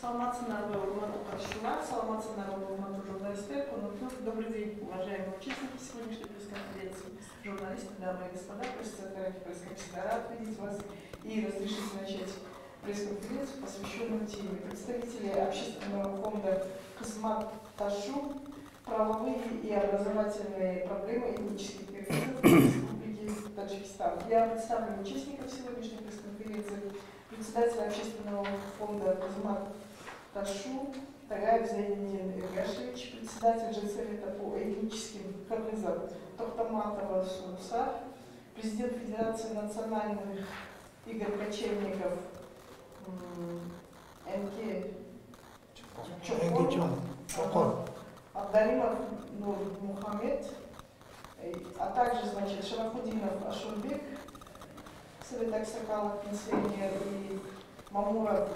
Добрый день, уважаемые участники сегодняшней пресс-конференции, журналисты, дамы и господа. Пресс-центр пресс-конференции рад видеть вас и разрешить начать пресс-конференцию, посвященную теме. Представители общественного фонда «Кызмат Ташу. Правовые и образовательные проблемы этнических меньшинств Республики Таджикистан». Я представлю участников сегодняшней пресс-конференции. Председатель общественного фонда «Кызмат Ташу» Тагаев Зайнидин Эргашевич, председатель Женсовета по этническим кыргызам Тохтаматова Сунусар, президент Федерации национальных игр кочевников НК Чокон, Абдаримов Нур Мухаммед, а также, значит, Шарафудинов Ашурбек, Совет Аксакалов, пенсионер, и Мамуров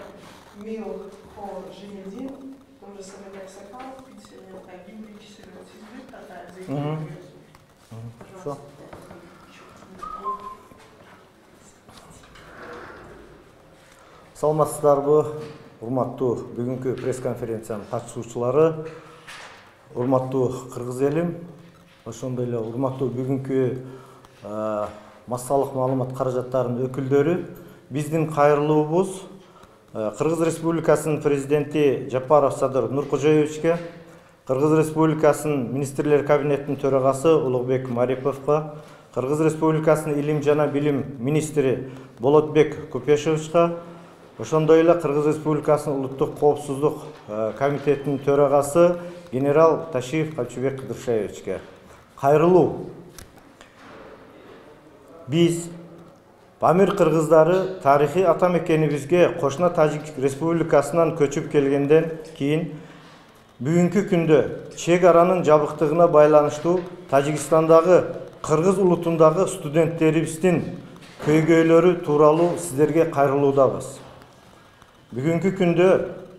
Мил Хо Жимедин, тоже Совет Аксакалов, пенсионер, Саламатсыздарбы, урматтуу бүгүнкү пресс-конференциянын катышуучулары, урматтуу кыргыз элим, ошондой эле урматтуу бүгүнкү массалык маалымат каражаттарынын өкүлдөрү. Биздин кайрылуубуз Кыргыз Республикасынын президенти Жапаров Садыр Нуркожоевичке, Кыргыз Республикасынын министрлер кабинетинин төрагасы Улукбек Мариповго, Кыргыз Республикасынын илим жана билим министри Болотбек Купешевичке, ошондой эле Кыргыз Республикасынын улуттук коопсуздук комитетинин төрагасы генерал Ташиев Камчыбек Кыдыршаевичке кайрылуу. Биз Памир кыргыздары тарихи ата мекенибизге кошуна Тажик Республикасынан көчүп келгенден кийин бүгүнкү күндө чек аранын жабыктыгына байланыштуу Тажикстандагы кыргыз улутундагы студенттерибиздин көйгөйлөрү тууралуу сиздерге кайрылуудабыз. Бүгүнкү күндө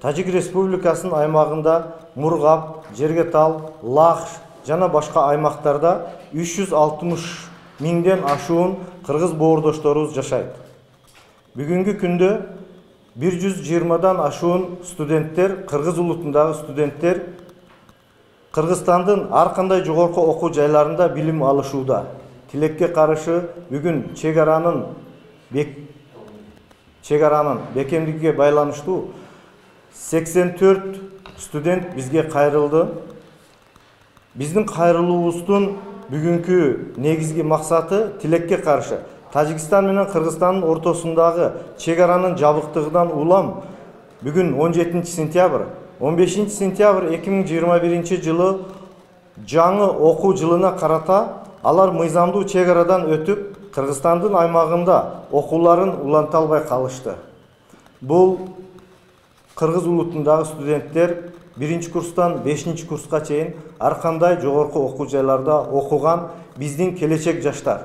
Тажик Республикасынын аймагында Мургап, Жергетал, Лах жана башка аймактарда 360 миңден ашуун кыргыз боордошторубуз жашайт. Бүгүнкү күндө 120дан ашуун студенттер, кыргыз улутундагы студенттер Кыргызстандын ар кандай жогорку окуу жайларында билим алышууда. Тилекке каршы бүгүн чек аранын бекемдигиге байланыштуу 84 студент бизге кайрылды. Биздин кайрылуубуздун бүгүнкү негизги максаты тилекке каршы Тажикстан менен Кыргызстандын ортосундагы чек аранын жабыктыгынан улам бүгүн 17 сентябрь, 15 сентябрь 2021 жылы жаңы окуу жылына карата алар мыйзамдуу чек арадан өтүп Кыргызстандын аймагында окууларын уланта албай калышты. Бул кыргыз улутундагы студенттер 1-курстан 5-курска чейин ар кандай жогорку окуу жайларда окуган биздин келечек жаштар.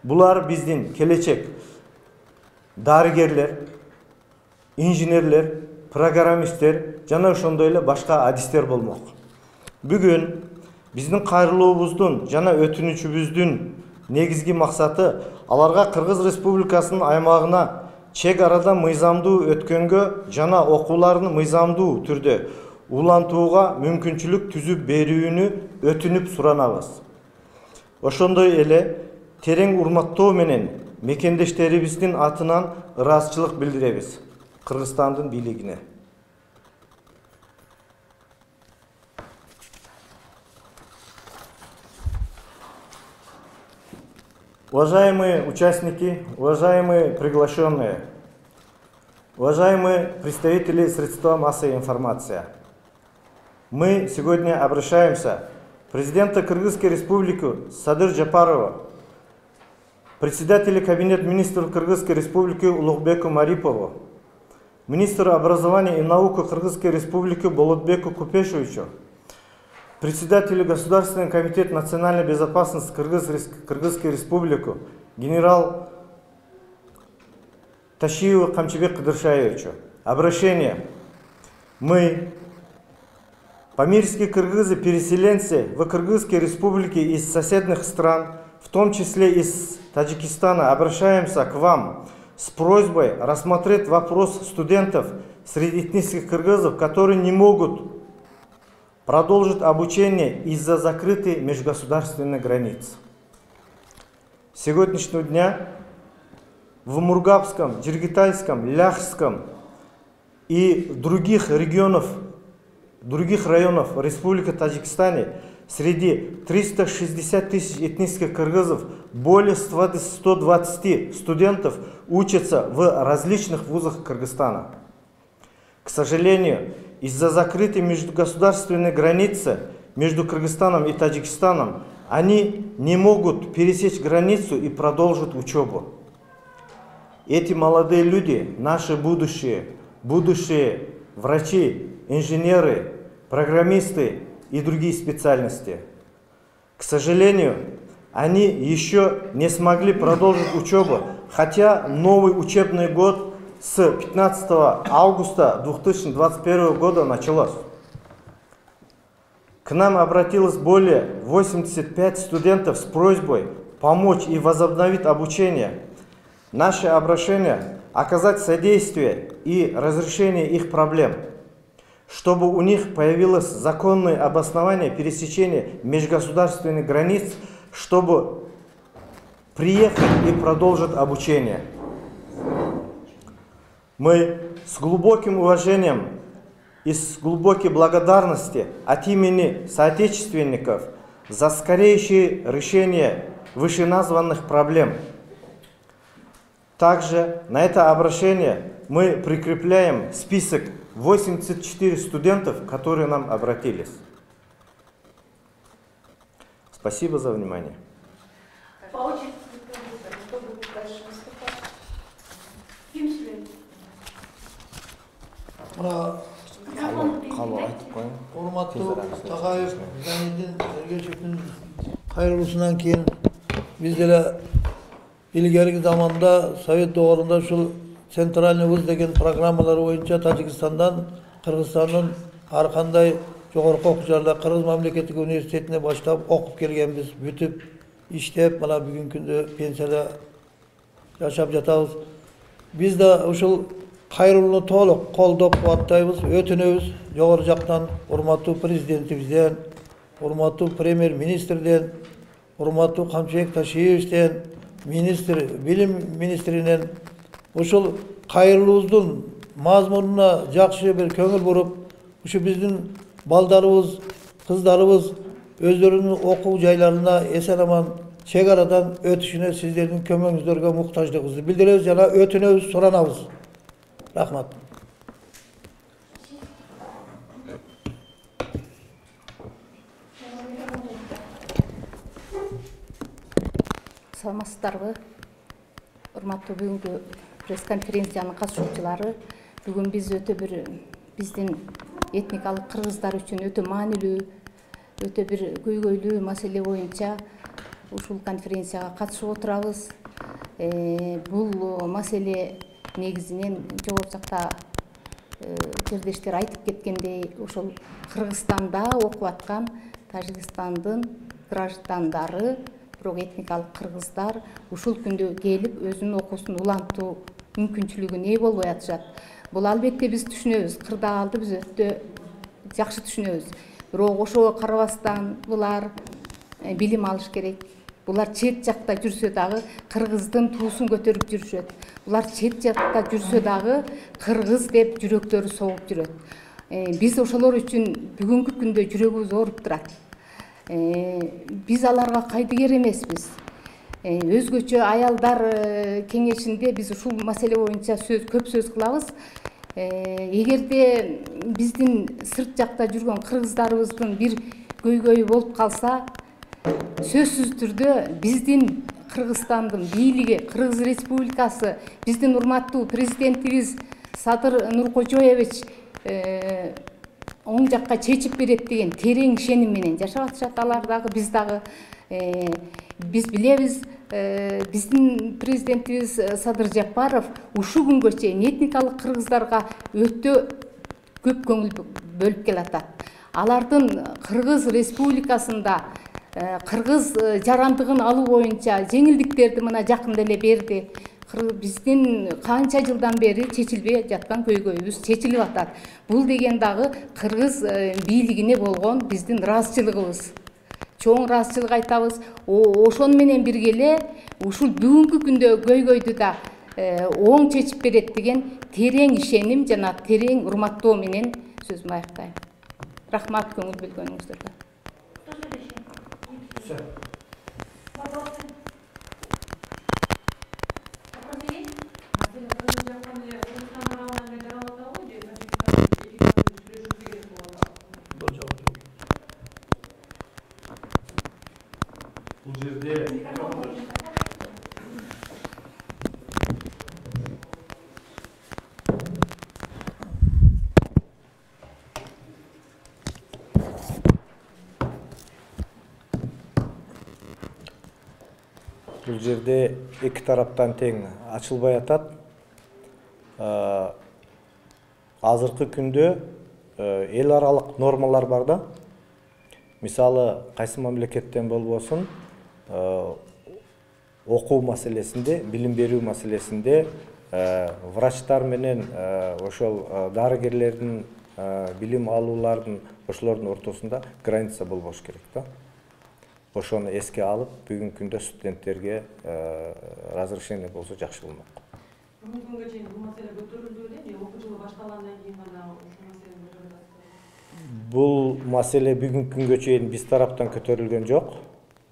Булар биздин келечек дарыгерлер, инженерлер, программисттер жана ошондой эле башка адистер болмок. Бүгүн биздин кайрылуубуздун жана өтүнүчүбүздүн негизги максаты аларга Кыргыз Республикасынын аймагына чек арадан мыйзамдуу өткөнгө жана окууларын мыйзамдуу түрдө улантууга мүмкүнчүлүк түзүп берүүнү өтүнүп суранабыз. Ошондой эле терең урматтоо менен мекендештерибиздин атынан ыраазычылык билдиребиз Кыргызстандын бийлигине. Уважаемые участники, уважаемые приглашенные, уважаемые представители средств массовой информации, мы сегодня обращаемся к президенту Кыргызской Республики Садыр Жапарова, председателю Кабинета министров Кыргызской Республики Улукбеку Марипову, министру образования и науки Кыргызской Республики Болотбеку Купешевичу, председателю Государственного комитета национальной безопасности Кыргызской Республики генерал Ташиеву Камчыбек Кыдыршаевичу. Обращение. Мы, памирские кыргызы, переселенцы в Кыргызской Республике из соседних стран, в том числе из Таджикистана, обращаемся к вам с просьбой рассмотреть вопрос студентов среди этнических кыргызов, которые не могут продолжить обучение из-за закрытой межгосударственной границы. С сегодняшнего дня в Мургабском, Джиргитайском, Ляхском и других районов Республики Таджикистан среди 360 тысяч этнических кыргызов более 120 студентов учатся в различных вузах Кыргызстана. К сожалению, из-за закрытой межгосударственной границы между Кыргызстаном и Таджикистаном они не могут пересечь границу и продолжить учебу. Эти молодые люди, наши будущие врачи, инженеры, программисты и другие специальности. К сожалению, они еще не смогли продолжить учебу, хотя новый учебный год с 15 августа 2021 года началось. К нам обратилось более 85 студентов с просьбой помочь и возобновить обучение. Наше обращение – оказать содействие и разрешение их проблем, чтобы у них появилось законное обоснование пересечения межгосударственных границ, чтобы приехать и продолжить обучение. Мы с глубоким уважением и с глубокой благодарностью от имени соотечественников за скорейшее решение вышеназванных проблем. Также на это обращение мы прикрепляем список 84 студентов, которые нам обратились. Спасибо за внимание. По очереди, кто будет дальше выступать? Ким Урматтуу Такаев Замидин Эргечевдин кайрылуусунан кийин биз деле илгерки заманда Совет доорунда ушул Центральный вуз деген программалар боюнча Тажикстандан Кыргызстандын ар кандай жогорку окуу жайларда Кыргыз мамлекеттик университетине баштап окуп келгенбиз. Бүтүп иштеп мына бүгүнкү күндө пенсияда жашап жатабыз. Биз да ушул кайрылууну толук колдоп кубаттайбыз, өтүнөбүз. Жогору жактан урматтуу президентибизден, урматтуу премьер-министрден, урматтуу Камчыбек Ташиевичтен, билим министринен ушул кайрылуубуздун мазмунуна жакшы бир көңүл буруп, ушу биздин балдарыбыз, кыздарыбыз өздөрүнүн окуу жайларына эсен аман чек арадан өтүшүнө сиздердин көмөгүңүздөргө муктаждыгыбызды билдиребиз жана өтүнөбүз, суранабыз. Рахмат. Саламатсыздарбы? Урматтуу бүгүнкү пресс-конференциянын катышуучулары, бүгүн биз биздин этникалык кыргыздар үчүн өтө маанилүү, өтө бир көйгөйлүү маселе боюнча ушул конференцияга катышып отурабыз. Бул маселе негизинен жогору жакта жердештер айтып кеткендей, ушул Кыргызстанда окуп аткан Тажикстандын граждандары, бирок этникалык кыргыздар ушул күндө келип өзүнүн окуусун улантуу мүмкүнчүлүгү ээ болбой атышат. Бул албетте биз түшүнөбүз, кырдаалды биз өтө жакшы түшүнөбүз. Бирок ошого карабастан булар билим алыш керек. Булар чет жакта жүрсө дагы кыргыздын туусун көтөрүп жүрүшөт. Булар чет жакта жүрсө дагы кыргыз деп жүрөктөрү согуп жүрөт. Биз ошолор үчүн бүгүнкү күндө жүрөгүбүз ооруп турат. Биз аларга кайдыгер эмеспиз. Өзгөчө аялдар кеңешинде биз ушул маселе боюнча көп сөз кылабыз. Эгерде биздин сырт жакта жүргөн кыргыздарыбыздын бир көйгөйү болуп калса, сөзсүз түрдө биздин Кыргызстандын бийлиги, Кыргыз Республикасы, биздин урматтуу президентибиз Садыр Нуркожоевич оң жакка чечип берет деген терең ишеним менен жашап атышат алар дагы, биз дагы. Биз билебиз, биздин президентибиз Садыр Жапаров ушул күнгө чейин этникалык кыргыздарга өтө көп көңүл бөлүп келатат. Алардын Кыргыз Республикасында кыргыз жарандыгын алуу боюнча жеңилдиктерди мына жакында эле берди. биздин канча жылдан бери чечилбей жаткан көйгөйүбүз чечилип атат. Бул деген дагы кыргыз бийлигине болгон биздин ыраазычылыгыбыз. Чоң ыраазычылык айтабыз. Ошону менен бирге эле ушул бүгүнкү күндө көйгөйдү да оң чечип берет деген терең ишеним жана терең урматтоо менен сөзүмдү аяктайм. Рахмат көңүл бөлгөнүңүздөргө. Бул жерде Бул жерде эки тараптан тең ачылбай атат. Азыркы күндө эл аралык нормалар бар да. Мисалы, кайсы мамлекеттен болбосун, окуу маселесинде, билим берүү маселесинде врачтар менен ошол дарыгерлердин билим алуулардын ошолордун ортосунда граница болбош керек да. Ошону эске алып, бүгүнкү күндө студенттерге разрешение болсо жакшы болмок. Бүгүнкү күнгө чейин бул маселе көтөрүлдү беле, окуу жылы башталгандан кийин гана ушул маселени көтөрүп атат. Бул маселе бүгүнкү күнгө чейин биз тараптан көтөрүлгөн жок.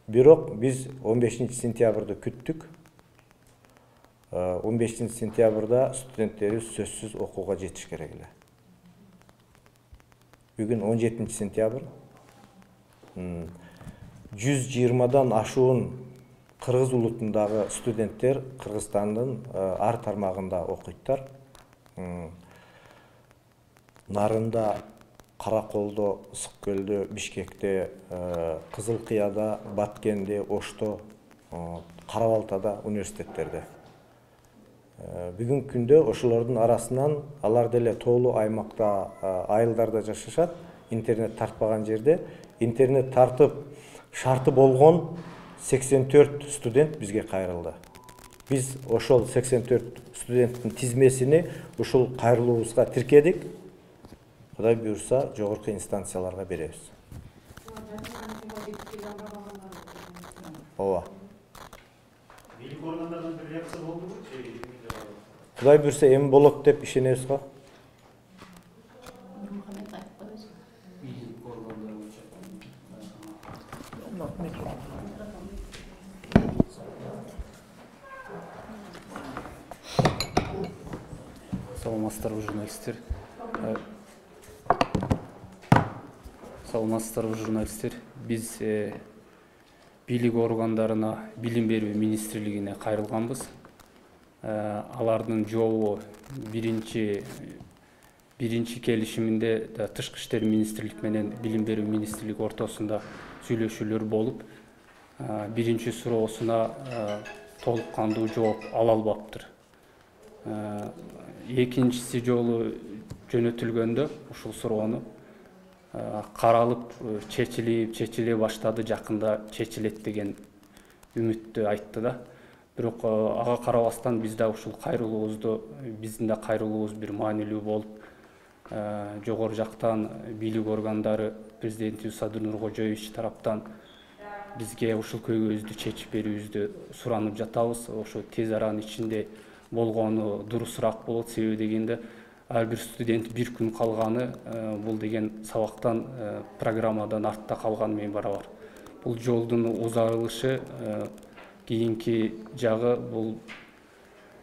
Бирок биз 15 сентябрды күттүк. 15 сентябрда студенттерибиз сөзсүз окууга жетиш керек эле. Бүгүн 17 сентябрь. 120дан ашуун кыргыз улутундагы студенттер Кыргызстандын ар тармагында окуйттар. Нарында, Караколдо, Ысык көлдө, Бишкекте, Кызыл Кыяда, Баткенде, Ошто, Кара Балтада университеттерде. Бүгүнкү күндө ошолордун арасынан алар деле тоолуу аймакта, айылдарда жашашат, интернет тартпаган жерде. Интернет тартып шарты болгон 84 студент бизге кайрылды. Биз ошол 84 студенттин тизмесини ушул кайрылуубузга тиркедик. Кудай буйрса, жогорку инстанцияларга беребиз. Ооба. Бийлик органдарынан бир реакция болдубу? Кудай буйрса, эми болот деп ишенебиз го. Саламатсыздарбы, журналисттер. Саламатсыздарбы, журналисттер. Биз бийлик органдарына, билим берүү министрлигине кайрылганбыз. Алардын жообу биринчи келишиминде Тышкы иштер министрлик менен билим берүү министрлик ортосунда сүйлөшүүлөр болуп, биринчи суроосуна толук кандуу жооп ала албаптыр. Экинчиси жолу жөнөтүлгөндө ушул суроону каралып чечиле баштады, жакында чечилет деген үмүттү айтты да. Бирок ага карабастан биз да ушул биздин да кайрылуубуз бир маанилүү болуп, жогору жактан бийлик органдары президентибиз Садыр Нуркожоевич тараптан бизге ушул көйгөйүбүздү чечип берүүбүздү суранып жатабыз. Ошо тез аранын ичинде болгону дурусураак болот. Себеби дегенде ар бир студент бир күн калганы бул деген сабактан, программадан артта калганы менен барабар. Бул жолдун узарылышы кийинки жагы бул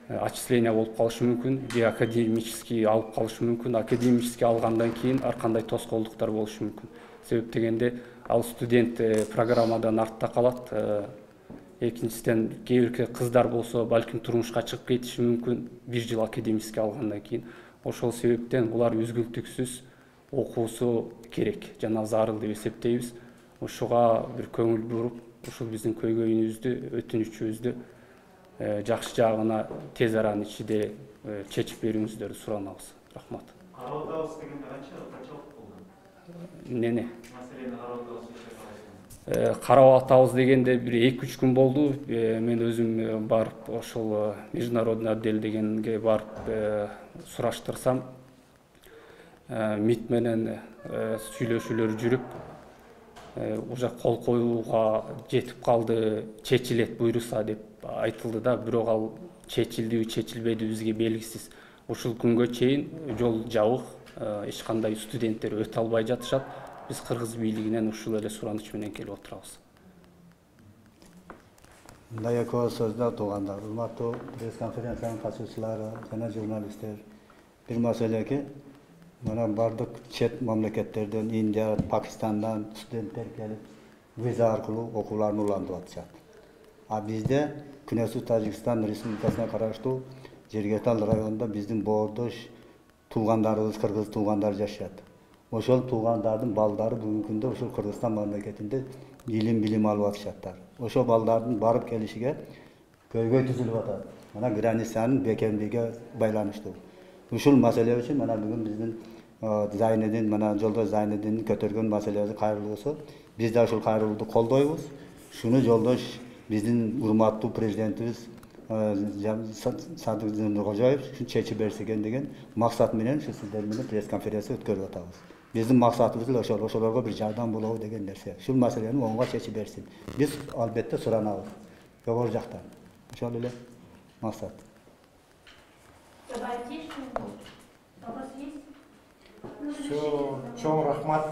отчисление болуп калышы мүмкүн, же академический алып калышы мүмкүн. Академический алгандан кийин ар кандай тоскоолдуктар болушу мүмкүн. Себеп дегенде ал студент программадан артта калат. Экинчиден кээ бир кыздар болсо балким турмушка чыгып кетиши мүмкүн 1 жыл академический алгандан кийин. Ошол себептен булар үзгүлтүксүз окуусу керек жана зарыл деп эсептейбиз. Ошуга бир көңүл буруп, ушул биздин көйгөйүбүздү, өтүнүчүбүздү жакшы жагына тез аранын ичинде чечип берүүңүздөрдү суранабыз. Рахмат. Кароодабыз дегенде канча болду? Эмнени? Маселени кароодабыз карап атабыз дегенде бир 2-3 күн болду. Мен өзүм барып ошол международный отдел дегенге барып сураштырсам, МИД менен сүйлөшүүлөр жүрүп, уже кол коюуга жетип калды, чечилет буйруса деп айтылды да, бирок ал чечилдиби, чечилбеди бизге белгисиз. Ушул күнгө чейин жол жабык, эч кандай студенттер өтө албай жатышат. Биз кыргыз бийлигинен ушул эле сураныч менен келип отурабыз. Мындай экөө сөздөр туугандар, урматтуу пресс-конференциянын катышуучулары жана журналисттер. Бир маселе ки, мына бардык чет мамлекеттерден, Индия, Пакистандан студенттер келип, виза аркылуу окууларын улантып атышат. А бизде Күнөсү Тажикстан Республикасына караштуу Жергетал районунда биздин боордош туугандарыбыз, кыргыз туугандар жашашат. Ошол туугандардын балдары бүгүнкү күндө ошол Кыргызстан мамлекетинде билим алып атышаттар. Ошол балдардын барып келишиге көйгөй түзүлүп атат. Мына границанын бекемдиге байланыштуу. Ушул маселе үчүн мына бүгүн биздин Зайнедин, мына Жолдош Зайнедин көтөргөн маселеси кайрылуу болсо, биз да ушул кайрылууду колдойбуз. Шуну Жолдош биздин урматтуу президентибиз Садык Жумуркожоев чечип берсе экен деген максат менен ушу сиздер менен пресс-конференция өткөрүп атабыз. Биздин максатыбыз эле ошол, ошолорго бир жардам болобу деген нерсе. Ушул маселени оңго чечип берсин. Биз албетте суранабыз. Жогору жактан. Ошол эле максат. Чоң рахмат.